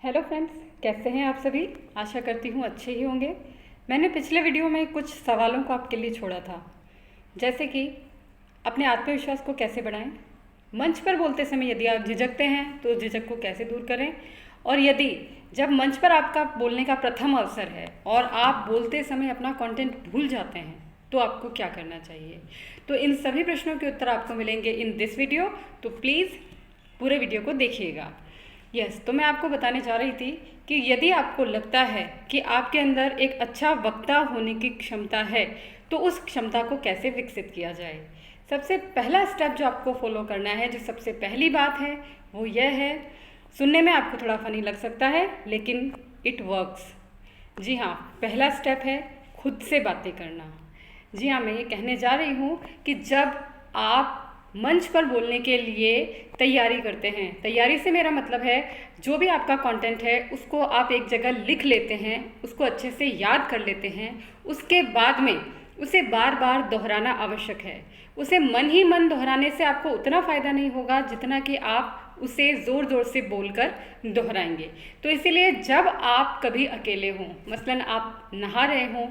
Hello friends, कैसे हैं आप सभी। आशा करती हूँ अच्छे ही होंगे। मैंने पिछले वीडियो में कुछ सवालों को आपके लिए छोड़ा था, जैसे कि अपने आत्मविश्वास को कैसे बढ़ाएं, मंच पर बोलते समय यदि आप झिझकते हैं तो उस झिझक को कैसे दूर करें, और यदि जब मंच पर आपका बोलने का प्रथम अवसर है और आप बोलते समय अपना कंटेंट भूल जाते हैं तो आपको क्या करना चाहिए। तो इन सभी प्रश्नों के उत्तर आपको मिलेंगे इन दिस वीडियो, तो प्लीज़ पूरे वीडियो को देखिएगा। तो मैं आपको बताने जा रही थी कि यदि आपको लगता है कि आपके अंदर एक अच्छा वक्ता होने की क्षमता है तो उस क्षमता को कैसे विकसित किया जाए। सबसे पहला स्टेप जो आपको फॉलो करना है, जो सबसे पहली बात है, वो यह है, सुनने में आपको थोड़ा फनी लग सकता है लेकिन इट वर्क्स। जी हाँ, पहला स्टेप है खुद से बातें करना। जी हाँ, मैं ये कहने जा रही हूँ कि जब आप मंच पर बोलने के लिए तैयारी करते हैं, तैयारी से मेरा मतलब है जो भी आपका कंटेंट है उसको आप एक जगह लिख लेते हैं, उसको अच्छे से याद कर लेते हैं, उसके बाद में उसे बार बार दोहराना आवश्यक है। उसे मन ही मन दोहराने से आपको उतना फ़ायदा नहीं होगा जितना कि आप उसे ज़ोर ज़ोर से बोलकर दोहराएंगे। तो इसीलिए जब आप कभी अकेले हों, मसलन आप नहा रहे हों,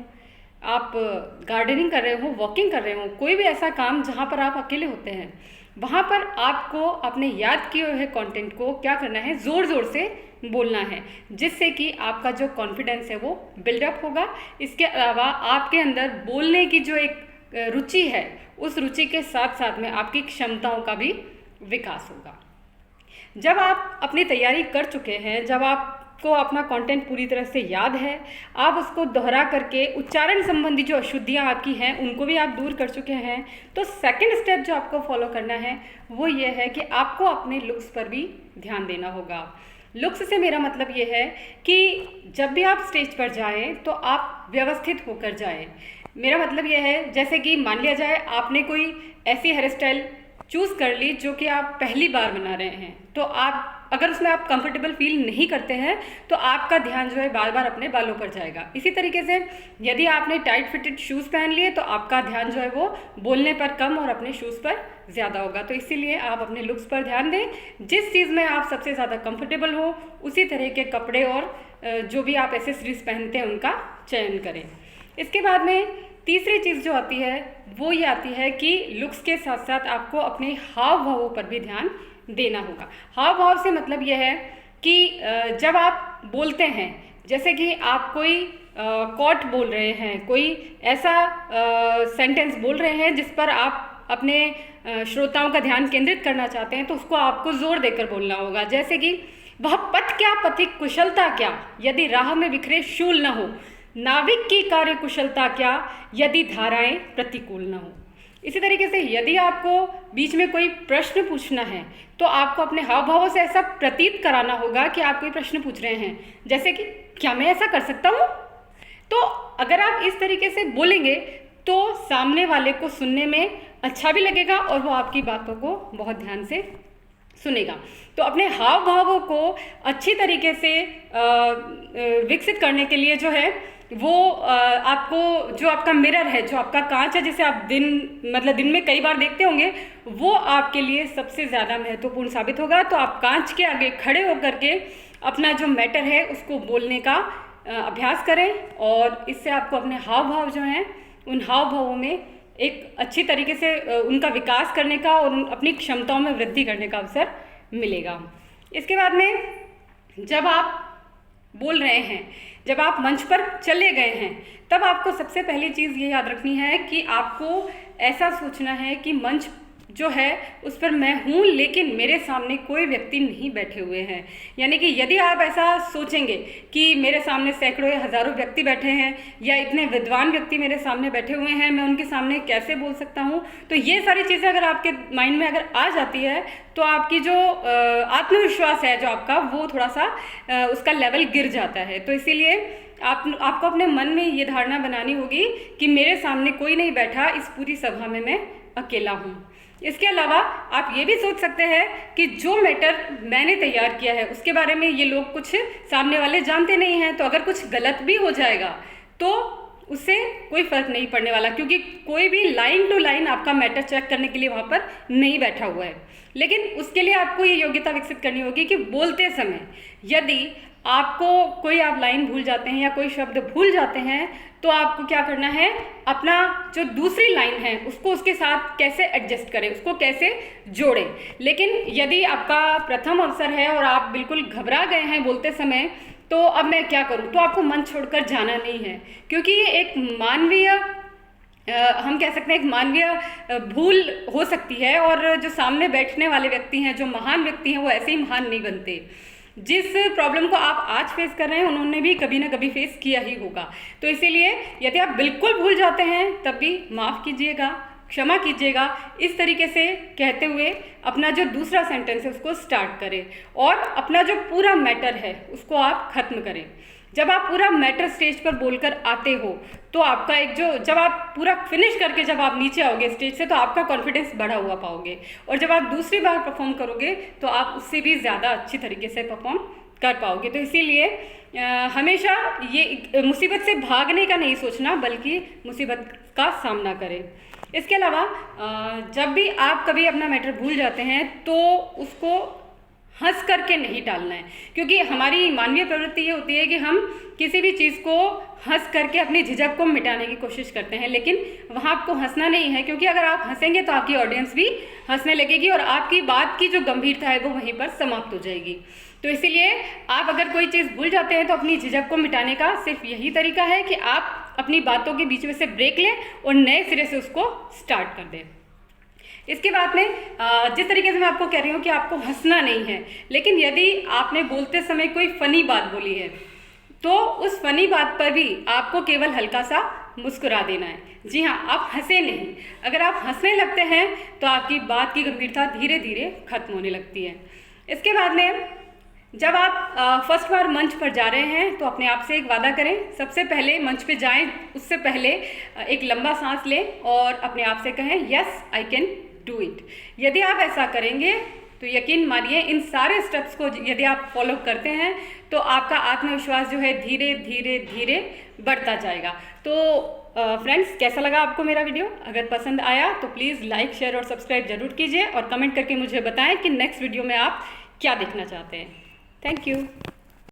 आप गार्डनिंग कर रहे हो, वॉकिंग कर रहे हो, कोई भी ऐसा काम जहाँ पर आप अकेले होते हैं, वहाँ पर आपको अपने याद किए हुए कंटेंट को क्या करना है, ज़ोर ज़ोर से बोलना है, जिससे कि आपका जो कॉन्फिडेंस है वो बिल्डअप होगा। इसके अलावा आपके अंदर बोलने की जो एक रुचि है, उस रुचि के साथ साथ में आपकी क्षमताओं का भी विकास होगा। जब आप अपनी तैयारी कर चुके हैं, जब आपको अपना कंटेंट पूरी तरह से याद है, आप उसको दोहरा करके उच्चारण संबंधी जो अशुद्धियाँ आपकी हैं उनको भी आप दूर कर चुके हैं, तो सेकंड स्टेप जो आपको फॉलो करना है वो ये है कि आपको अपने लुक्स पर भी ध्यान देना होगा। लुक्स से मेरा मतलब ये है कि जब भी आप स्टेज पर जाएं तो आप व्यवस्थित होकर जाएं। मेरा मतलब ये है, जैसे कि मान लिया जाए आपने कोई ऐसी हेयर स्टाइल चूज़ कर ली जो कि आप पहली बार बना रहे हैं, तो आप अगर उसमें आप कंफर्टेबल फील नहीं करते हैं तो आपका ध्यान जो है बार बार अपने बालों पर जाएगा। इसी तरीके से यदि आपने टाइट फिटेड शूज़ पहन लिए तो आपका ध्यान जो है वो बोलने पर कम और अपने शूज़ पर ज़्यादा होगा। तो इसीलिए आप अपने लुक्स पर ध्यान दें, जिस चीज़ में आप सबसे ज़्यादा कंफर्टेबल हो उसी तरह के कपड़े और जो भी आप एसेसरीज पहनते हैं उनका चयन करें। इसके बाद में तीसरी चीज़ जो आती है वो ये आती है कि लुक्स के साथ साथ आपको अपने हाव भावों पर भी ध्यान देना होगा। हाव भाव से मतलब ये है कि जब आप बोलते हैं, जैसे कि आप कोई कोट बोल रहे हैं, कोई ऐसा सेंटेंस बोल रहे हैं जिस पर आप अपने श्रोताओं का ध्यान केंद्रित करना चाहते हैं, तो उसको आपको जोर देकर बोलना होगा। जैसे कि वह पथ क्या पथिक कुशलता क्या, यदि राह में बिखरे शूल न हो, नाविक की कार्य कुशलता क्या, यदि धाराएं प्रतिकूल न हो। इसी तरीके से यदि आपको बीच में कोई प्रश्न पूछना है तो आपको अपने हाव भावों से ऐसा प्रतीत कराना होगा कि आप कोई प्रश्न पूछ रहे हैं, जैसे कि क्या मैं ऐसा कर सकता हूँ। तो अगर आप इस तरीके से बोलेंगे तो सामने वाले को सुनने में अच्छा भी लगेगा और वो आपकी बातों को बहुत ध्यान से सुनेगा। तो अपने हाव भावों को अच्छी तरीके से विकसित करने के लिए जो है वो आपको जो आपका मिरर है, जो आपका कांच है, जिसे आप दिन में कई बार देखते होंगे, वो आपके लिए सबसे ज़्यादा महत्वपूर्ण साबित होगा। तो आप कांच के आगे खड़े होकर के अपना जो मैटर है उसको बोलने का अभ्यास करें, और इससे आपको अपने हाव भाव जो हैं उन हाव भावों में एक अच्छी तरीके से उनका विकास करने का और अपनी क्षमताओं में वृद्धि करने का अवसर मिलेगा। इसके बाद में जब आप बोल रहे हैं, जब आप मंच पर चले गए हैं, तब आपको सबसे पहली चीज़ ये याद रखनी है कि आपको ऐसा सोचना है कि मंच जो है उस पर मैं हूँ, लेकिन मेरे सामने कोई व्यक्ति नहीं बैठे हुए हैं। यानी कि यदि आप ऐसा सोचेंगे कि मेरे सामने सैकड़ों या हज़ारों व्यक्ति बैठे हैं या इतने विद्वान व्यक्ति मेरे सामने बैठे हुए हैं, मैं उनके सामने कैसे बोल सकता हूँ, तो ये सारी चीज़ें अगर आपके माइंड में अगर आ जाती है तो आपकी जो आत्मविश्वास है जो आपका, वो थोड़ा सा उसका लेवल गिर जाता है। तो इसीलिए आपको अपने मन में ये धारणा बनानी होगी कि मेरे सामने कोई नहीं बैठा, इस पूरी सभा में मैं अकेला हूँ। इसके अलावा आप ये भी सोच सकते हैं कि जो मैटर मैंने तैयार किया है उसके बारे में ये लोग कुछ सामने वाले जानते नहीं हैं, तो अगर कुछ गलत भी हो जाएगा तो उससे कोई फ़र्क नहीं पड़ने वाला, क्योंकि कोई भी लाइन टू लाइन आपका मैटर चेक करने के लिए वहाँ पर नहीं बैठा हुआ है। लेकिन उसके लिए आपको ये योग्यता विकसित करनी होगी कि बोलते समय यदि आपको कोई आप लाइन भूल जाते हैं या कोई शब्द भूल जाते हैं, तो आपको क्या करना है, अपना जो दूसरी लाइन है उसको उसके साथ कैसे एडजस्ट करें, उसको कैसे जोड़ें। लेकिन यदि आपका प्रथम अवसर है और आप बिल्कुल घबरा गए हैं बोलते समय, तो अब मैं क्या करूं, तो आपको मंच छोड़कर जाना नहीं है, क्योंकि ये एक मानवीय हम कह सकते हैं एक मानवीय भूल हो सकती है। और जो सामने बैठने वाले व्यक्ति हैं, जो महान व्यक्ति हैं, वो ऐसे ही महान नहीं बनते। जिस प्रॉब्लम को आप आज फेस कर रहे हैं उन्होंने भी कभी ना कभी फेस किया ही होगा। तो इसीलिए यदि आप बिल्कुल भूल जाते हैं तब भी माफ़ कीजिएगा, क्षमा कीजिएगा, इस तरीके से कहते हुए अपना जो दूसरा सेंटेंस है उसको स्टार्ट करें और अपना जो पूरा मैटर है उसको आप ख़त्म करें। जब आप पूरा मैटर स्टेज पर बोलकर आते हो तो आपका एक जो, जब आप पूरा फिनिश करके जब आप नीचे आओगे स्टेज से, तो आपका कॉन्फिडेंस बढ़ा हुआ पाओगे, और जब आप दूसरी बार परफॉर्म करोगे तो आप उससे भी ज़्यादा अच्छी तरीके से परफॉर्म कर पाओगे। तो इसीलिए हमेशा ये मुसीबत से भागने का नहीं सोचना, बल्कि मुसीबत का सामना करें। इसके अलावा जब भी आप कभी अपना मैटर भूल जाते हैं तो उसको हंस करके नहीं टालना है, क्योंकि हमारी मानवीय प्रवृत्ति ये होती है कि हम किसी भी चीज़ को हंस करके अपनी झिझक को मिटाने की कोशिश करते हैं, लेकिन वहाँ आपको हंसना नहीं है, क्योंकि अगर आप हंसेंगे तो आपकी ऑडियंस भी हंसने लगेगी और आपकी बात की जो गंभीरता है वो वहीं पर समाप्त हो जाएगी। तो इसीलिए आप अगर कोई चीज़ भूल जाते हैं तो अपनी झिझक को मिटाने का सिर्फ यही तरीका है कि आप अपनी बातों के बीच में से ब्रेक लें और नए सिरे से उसको स्टार्ट कर दें। इसके बाद में जिस तरीके से मैं आपको कह रही हूँ कि आपको हंसना नहीं है, लेकिन यदि आपने बोलते समय कोई फ़नी बात बोली है तो उस फ़नी बात पर भी आपको केवल हल्का सा मुस्कुरा देना है। जी हाँ, आप हंसे नहीं। अगर आप हंसने लगते हैं तो आपकी बात की गंभीरता धीरे धीरे खत्म होने लगती है। इसके बाद में जब आप फर्स्ट बार मंच पर जा रहे हैं तो अपने आप से एक वादा करें, सबसे पहले मंच पे जाएं उससे पहले एक लंबा सांस लें और अपने आप से कहें yes I can do it. यदि आप ऐसा करेंगे तो यकीन मानिए इन सारे स्टेप्स को यदि आप फॉलो करते हैं तो आपका आत्मविश्वास जो है धीरे धीरे धीरे बढ़ता जाएगा। तो फ्रेंड्स, कैसा लगा आपको मेरा वीडियो? अगर पसंद आया तो प्लीज़ लाइक, शेयर और सब्सक्राइब जरूर कीजिए और कमेंट करके मुझे बताएं कि नेक्स्ट वीडियो में आप क्या देखना चाहते हैं। Thank you.